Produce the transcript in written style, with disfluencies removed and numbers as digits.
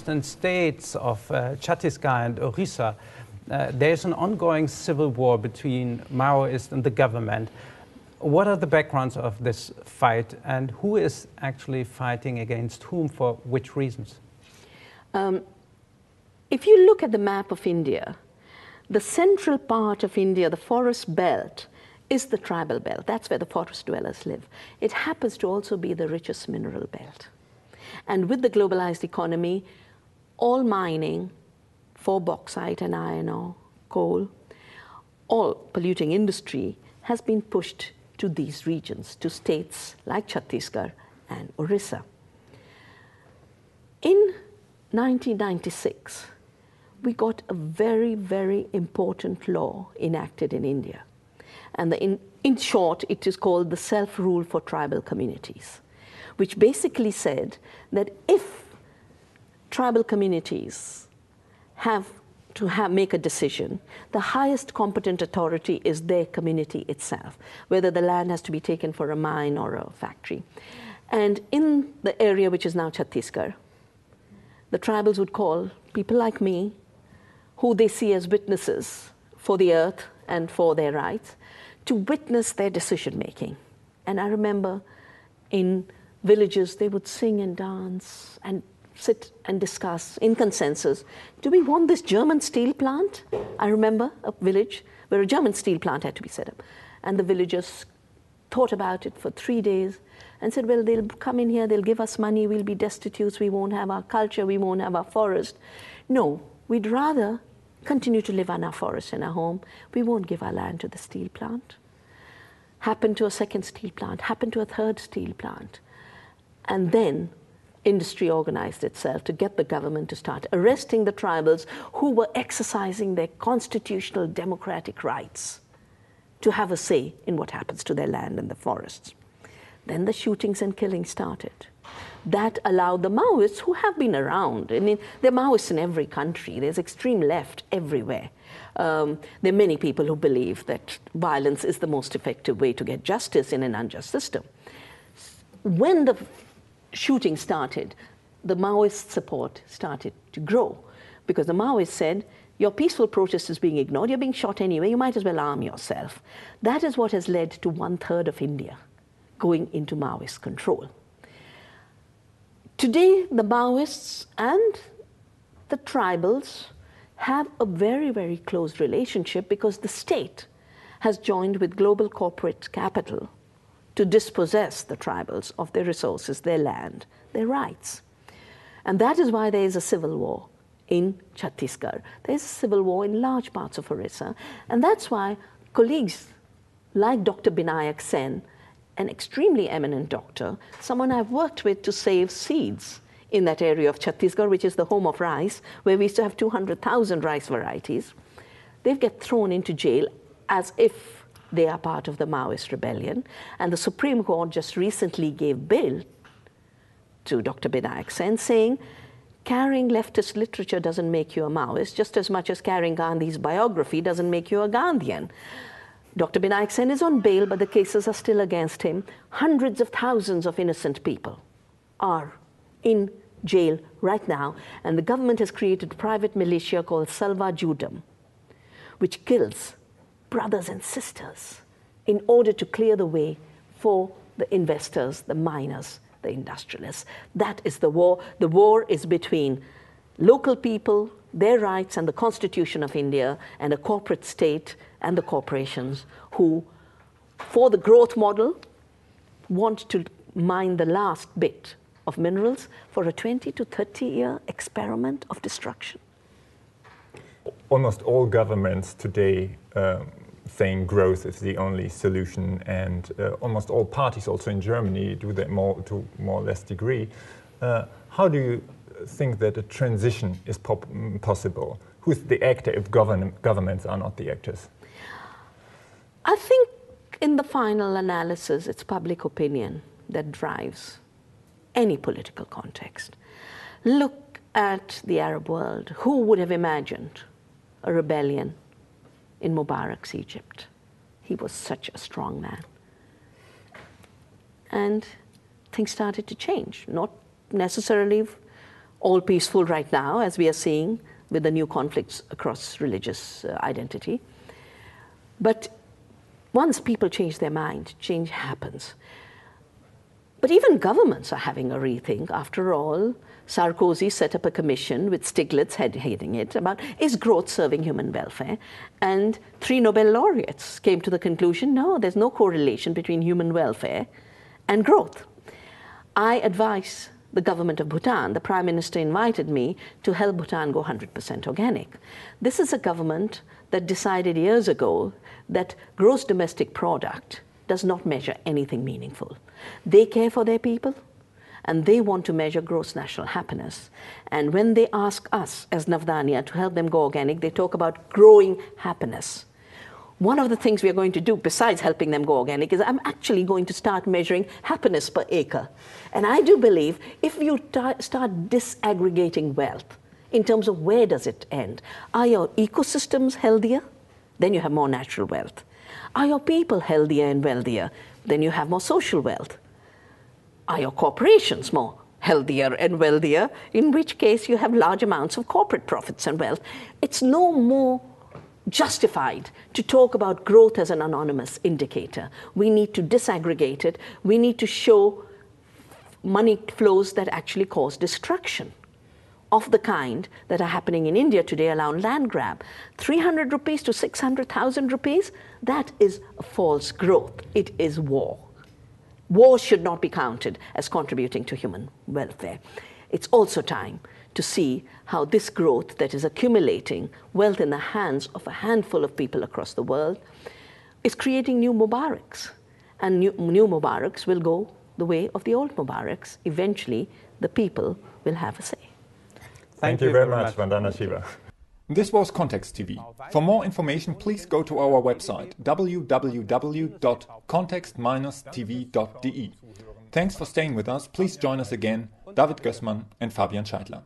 northeastern states of Chhattisgarh and Orissa, there's an ongoing civil war between Maoists and the government. What are the backgrounds of this fight, and who is actually fighting against whom for which reasons? If you look at the map of India, the central part of India, the forest belt, is the tribal belt. That's where the forest dwellers live. It happens to also be the richest mineral belt. And with the globalized economy, all mining for bauxite and iron ore, coal, all polluting industry has been pushed to these regions, to states like Chhattisgarh and Orissa. In 1996, we got a very, very important law enacted in India. And in short, it is called the Self-Rule for Tribal Communities, which basically said that if tribal communities have to make a decision, the highest competent authority is their community itself, whether the land has to be taken for a mine or a factory. And in the area which is now Chhattisgarh, the tribals would call people like me, who they see as witnesses for the earth and for their rights, to witness their decision-making. And I remember in villages, they would sing and dance and sit and discuss in consensus, do we want this German steel plant? I remember a village where a German steel plant had to be set up. And the villagers thought about it for 3 days and said, well, they'll come in here, they'll give us money, we'll be destitute, we won't have our culture, we won't have our forest. No, we'd rather continue to live on our forest and our home. We won't give our land to the steel plant. Happened to a second steel plant, happened to a third steel plant. And then industry organized itself to get the government to start arresting the tribals who were exercising their constitutional democratic rights to have a say in what happens to their land and the forests. Then the shootings and killings started. That allowed the Maoists, who have been around, I mean, there are Maoists in every country, there's extreme left everywhere. There are many people who believe that violence is the most effective way to get justice in an unjust system. When the shooting started, the Maoist support started to grow, because the Maoists said, your peaceful protest is being ignored, you're being shot anyway, you might as well arm yourself. That is what has led to 1/3 of India going into Maoist control. Today, the Maoists and the tribals have a very, very close relationship because the state has joined with global corporate capital to dispossess the tribals of their resources, their land, their rights. And that is why there is a civil war in Chhattisgarh. There is a civil war in large parts of Orissa. And that's why colleagues like Dr. Binayak Sen, an extremely eminent doctor, someone I've worked with to save seeds in that area of Chhattisgarh, which is the home of rice, where we used to have 200,000 rice varieties, they get thrown into jail as if they are part of the Maoist rebellion. And the Supreme Court just recently gave bail to Dr. Binayak Sen, saying, carrying leftist literature doesn't make you a Maoist, just as much as carrying Gandhi's biography doesn't make you a Gandhian. Dr. Binayak Sen is on bail, but the cases are still against him. Hundreds of thousands of innocent people are in jail right now, and the government has created a private militia called Salva Judam, which kills brothers and sisters in order to clear the way for the investors, the miners, the industrialists. That is the war. The war is between local people, their rights, and the Constitution of India, and a corporate state and the corporations who, for the growth model, want to mine the last bit of minerals for a 20 to 30-year experiment of destruction. Almost all governments today saying growth is the only solution, and almost all parties also in Germany do that to more or less degree. How do you think that a transition is possible? Who's the actor if governments are not the actors? I think in the final analysis, it's public opinion that drives any political context. Look at the Arab world. Who would have imagined a rebellion in Mubarak's Egypt? He was such a strong man. And things started to change, not necessarily all peaceful right now, as we are seeing with the new conflicts across religious identity. But once people change their mind, change happens. But even governments are having a rethink. After all, Sarkozy set up a commission with Stiglitz heading it about, is growth serving human welfare? And 3 Nobel laureates came to the conclusion, no, there's no correlation between human welfare and growth. I advise the government of Bhutan. The Prime Minister invited me to help Bhutan go 100% organic. This is a government that decided years ago that gross domestic product does not measure anything meaningful. They care for their people, and they want to measure gross national happiness. And when they ask us as Navdanya to help them go organic, they talk about growing happiness. One of the things we are going to do, besides helping them go organic, is I'm actually going to start measuring happiness per acre. And I do believe if you start disaggregating wealth in terms of where does it end, are your ecosystems healthier? Then you have more natural wealth. Are your people healthier and wealthier? Then you have more social wealth. Are your corporations more healthier and wealthier? In which case you have large amounts of corporate profits and wealth. It's no more justified to talk about growth as an anonymous indicator. We need to disaggregate it. We need to show money flows that actually cause destruction of the kind that are happening in India today around land grab. 300 rupees to 600,000 rupees, that is a false growth. It is war. War should not be counted as contributing to human welfare. It's also time to see how this growth that is accumulating wealth in the hands of a handful of people across the world is creating new Mubaraks. And new Mubaraks will go the way of the old Mubaraks. Eventually, the people will have a say. Thank you very much, Vandana Shiva. This was Kontext TV. For more information, please go to our website www.kontext-tv.de. Thanks for staying with us. Please join us again, David Gößmann and Fabian Scheidler.